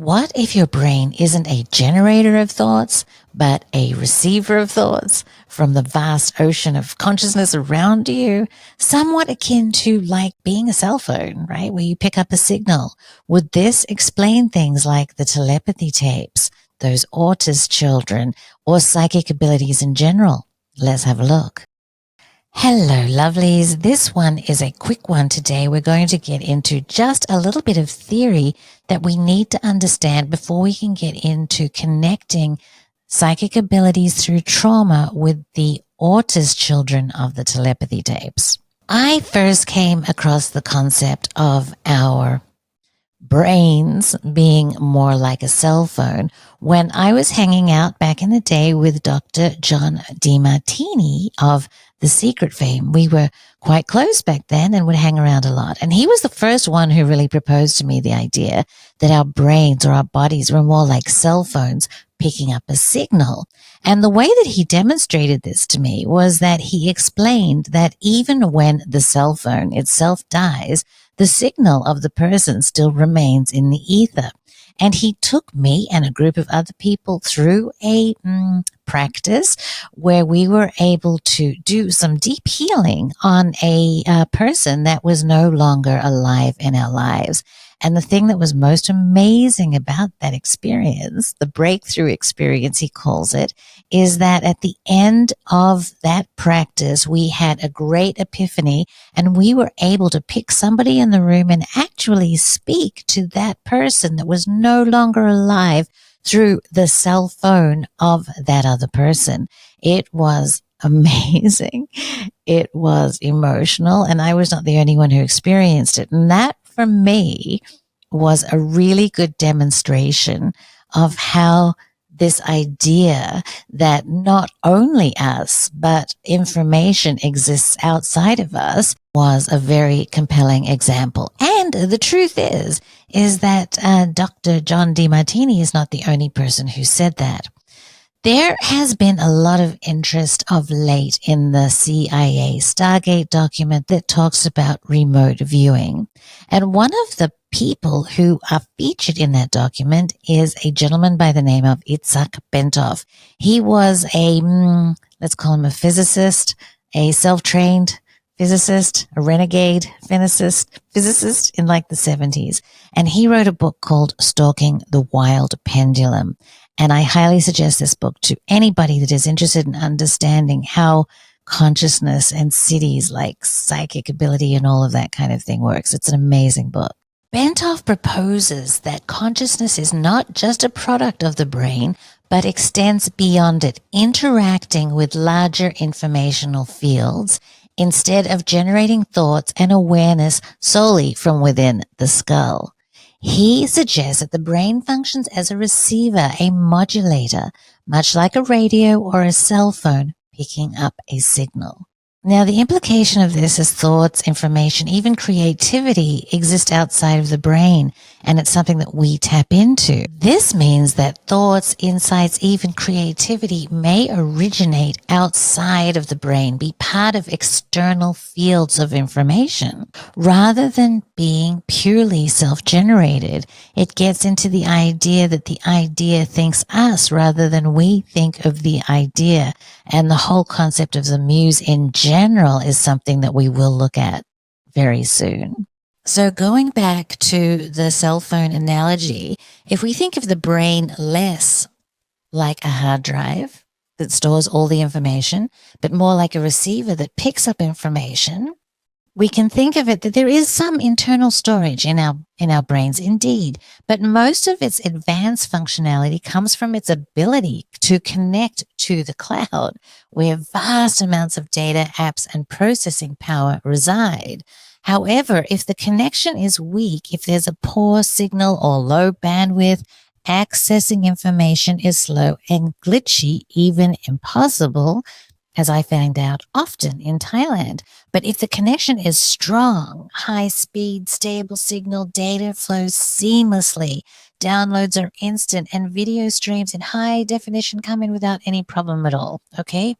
What if your brain isn't a generator of thoughts, but a receiver of thoughts from the vast ocean of consciousness around you? Somewhat akin to like being a cell phone, right? Where you pick up a signal. Would this explain things like the telepathy tapes, those autist children, or psychic abilities in general? Let's have a look. Hello, lovelies. This one is a quick one today. We're going to get into just a little bit of theory that we need to understand before we can get into connecting psychic abilities through trauma with the autist children of the telepathy tapes. I first came across the concept of our brains being more like a cell phone when I was hanging out back in the day with Dr. John DeMartini of The Secret fame. We were quite close back then and would hang around a lot. And he was the first one who really proposed to me the idea that our brains or our bodies were more like cell phones picking up a signal. And the way that he demonstrated this to me was that he explained that even when the cell phone itself dies, the signal of the person still remains in the ether. And he took me and a group of other people through a practice where we were able to do some deep healing on a person that was no longer alive in our lives. And the thing that was most amazing about that experience, the breakthrough experience, he calls it, is that at the end of that practice, we had a great epiphany and we were able to pick somebody in the room and actually speak to that person that was no longer alive through the cell phone of that other person. It was amazing. It was emotional, and I was not the only one who experienced it. And that, for me, was a really good demonstration of how this idea that not only us, but information exists outside of us was a very compelling example. And the truth is that Dr. John DeMartini is not the only person who said that. There has been a lot of interest of late in the CIA Stargate document that talks about remote viewing. And one of the people who are featured in that document is a gentleman by the name of Itzhak Bentov. He was let's call him a physicist, a self-trained physicist, a renegade physicist in like the 70s. And he wrote a book called Stalking the Wild Pendulum. And I highly suggest this book to anybody that is interested in understanding how consciousness and cities like psychic ability and all of that kind of thing works. It's an amazing book. Bentov proposes that consciousness is not just a product of the brain, but extends beyond it, interacting with larger informational fields instead of generating thoughts and awareness solely from within the skull. He suggests that the brain functions as a receiver, a modulator, much like a radio or a cell phone picking up a signal. Now, the implication of this is thoughts, information, even creativity exist outside of the brain, and it's something that we tap into. This means that thoughts, insights, even creativity may originate outside of the brain, be part of external fields of information. Rather than being purely self-generated, it gets into the idea that the idea thinks us rather than we think of the idea. And the whole concept of the muse in general is something that we will look at very soon. So going back to the cell phone analogy, if we think of the brain less like a hard drive that stores all the information, but more like a receiver that picks up information, we can think of it that there is some internal storage in our brains indeed, but most of its advanced functionality comes from its ability to connect to the cloud, where vast amounts of data, apps, and processing power reside. However, if the connection is weak, if there's a poor signal or low bandwidth, accessing information is slow and glitchy, even impossible, as I found out often in Thailand. But if the connection is strong, high speed, stable signal, data flows seamlessly, downloads are instant, and video streams in high definition come in without any problem at all, okay?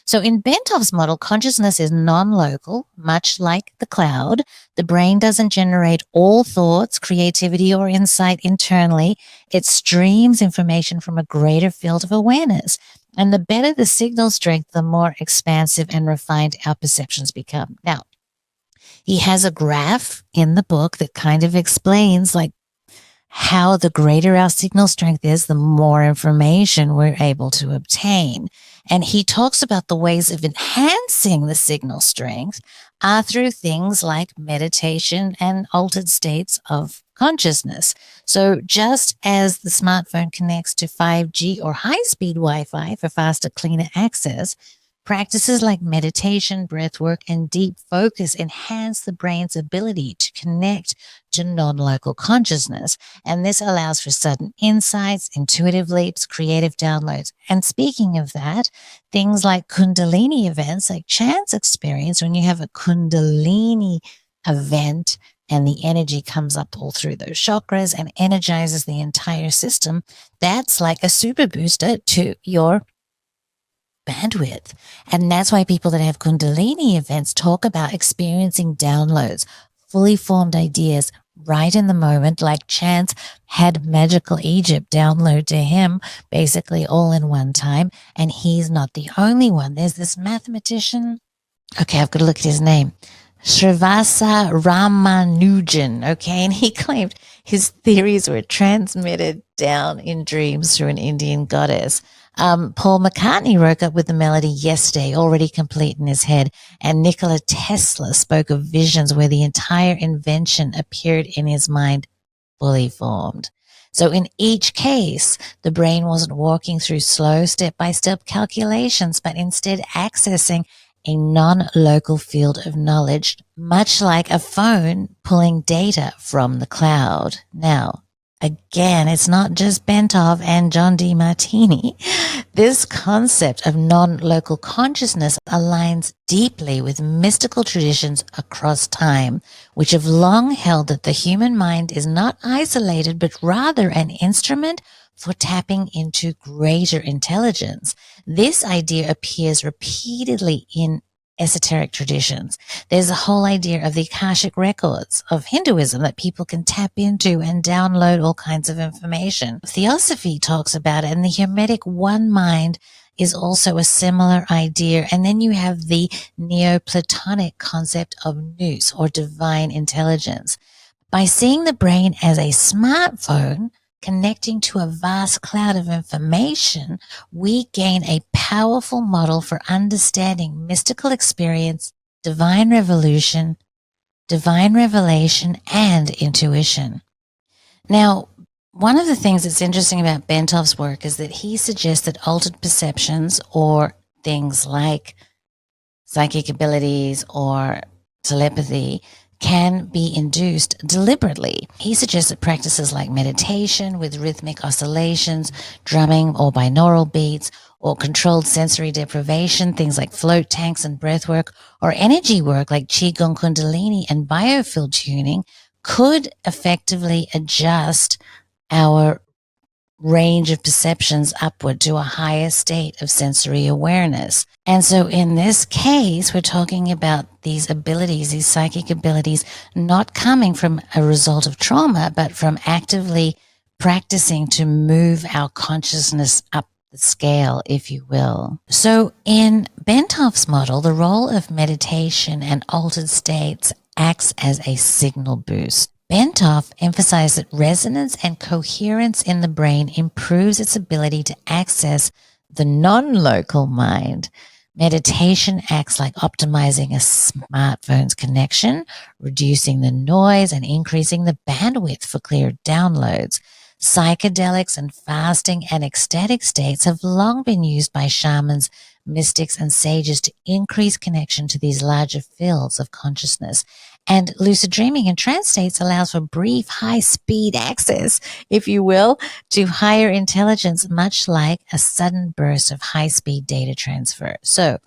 So in Bentov's model, consciousness is non-local, much like the cloud. The brain doesn't generate all thoughts, creativity, or insight internally. It streams information from a greater field of awareness. And the better the signal strength, the more expansive and refined our perceptions become. Now, he has a graph in the book that kind of explains like how the greater our signal strength is, the more information we're able to obtain. And he talks about the ways of enhancing the signal strength are through things like meditation and altered states of consciousness. So just as the smartphone connects to 5G or high-speed Wi-Fi for faster, cleaner access, practices like meditation, breath work, and deep focus enhance the brain's ability to connect to non-local consciousness. And this allows for sudden insights, intuitive leaps, creative downloads. And speaking of that, things like Kundalini events, like chance experience, when you have a Kundalini event and the energy comes up all through those chakras and energizes the entire system, that's like a super booster to your bandwidth. And that's why people that have Kundalini events talk about experiencing downloads, fully formed ideas right in the moment, like Chance had Magical Egypt download to him basically all in one time. And he's not the only one. There's this mathematician. Okay, I've got to look at his name. Srivasa Ramanujan, okay, and he claimed his theories were transmitted down in dreams through an Indian goddess. Paul McCartney woke up with the melody Yesterday already complete in his head, and Nikola Tesla spoke of visions where the entire invention appeared in his mind fully formed. So in each case, the brain wasn't walking through slow step-by-step calculations, but instead accessing a non-local field of knowledge, much like a phone pulling data from the cloud. Now, again, it's not just Bentov and John D. Martini. This concept of non-local consciousness aligns deeply with mystical traditions across time, which have long held that the human mind is not isolated, but rather an instrument for tapping into greater intelligence. This idea appears repeatedly in esoteric traditions. There's a whole idea of the Akashic records of Hinduism that people can tap into and download all kinds of information. Theosophy talks about it, and the Hermetic one mind is also a similar idea. And then you have the Neoplatonic concept of nous, or divine intelligence. By seeing the brain as a smartphone connecting to a vast cloud of information, we gain a powerful model for understanding mystical experience, divine revelation, and intuition. Now, one of the things that's interesting about Bentov's work is that he suggests that altered perceptions, or things like psychic abilities or telepathy, can be induced deliberately. He suggests that practices like meditation with rhythmic oscillations, drumming or binaural beats, or controlled sensory deprivation, things like float tanks and breath work, or energy work like Qigong, Kundalini, and biofield tuning could effectively adjust our range of perceptions upward to a higher state of sensory awareness. And so in this case, we're talking about these abilities, these psychic abilities, not coming from a result of trauma, but from actively practicing to move our consciousness up the scale, if you will. So in Bentov's model, the role of meditation and altered states acts as a signal boost. Bentov emphasized that resonance and coherence in the brain improves its ability to access the non-local mind. Meditation acts like optimizing a smartphone's connection, reducing the noise and increasing the bandwidth for clear downloads. Psychedelics and fasting and ecstatic states have long been used by shamans, mystics, and sages to increase connection to these larger fields of consciousness. And lucid dreaming and trance states allows for brief, high-speed access, if you will, to higher intelligence, much like a sudden burst of high-speed data transfer. So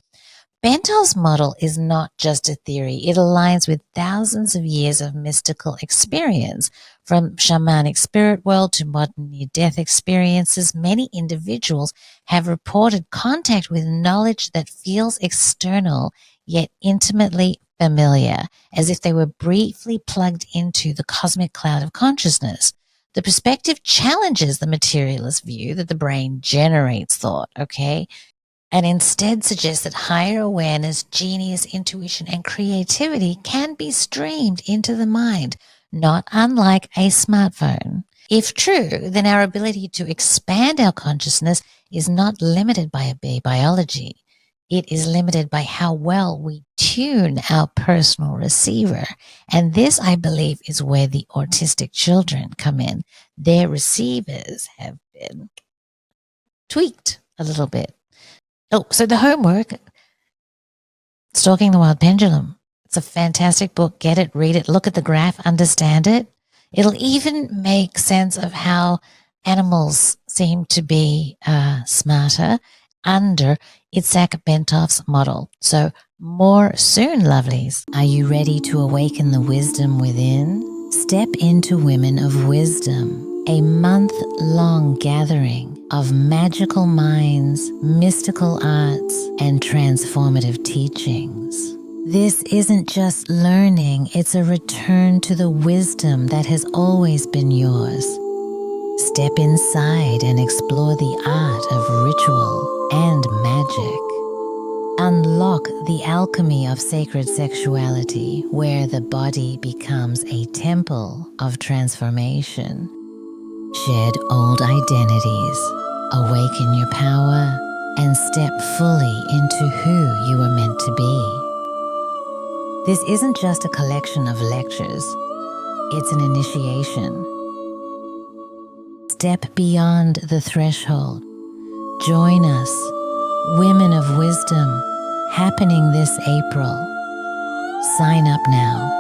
Bentov's model is not just a theory. It aligns with thousands of years of mystical experience. From shamanic spirit world to modern near-death experiences, many individuals have reported contact with knowledge that feels external yet intimately familiar, as if they were briefly plugged into the cosmic cloud of consciousness. The perspective challenges the materialist view that the brain generates thought, okay? And instead suggests that higher awareness, genius, intuition, and creativity can be streamed into the mind, not unlike a smartphone. If true, then our ability to expand our consciousness is not limited by a biology. It is limited by how well we tune our personal receiver. And this, I believe, is where the autistic children come in. Their receivers have been tweaked a little bit. Oh, so the homework, Stalking the Wild Pendulum. It's a fantastic book. Get it, read it, look at the graph, understand it. It'll even make sense of how animals seem to be smarter under Itzhak Bentov's model. So more soon, lovelies. Are you ready to awaken the wisdom within? Step into Women of Wisdom, a month-long gathering of magical minds, mystical arts, and transformative teachings. This isn't just learning, it's a return to the wisdom that has always been yours. Step inside and explore the art of ritual and magic. Unlock the alchemy of sacred sexuality, where the body becomes a temple of transformation. Shed old identities, awaken your power, and step fully into who you are meant to be. This isn't just a collection of lectures, it's an initiation. Step beyond the threshold. Join us, Women of Wisdom, happening this April. Sign up now.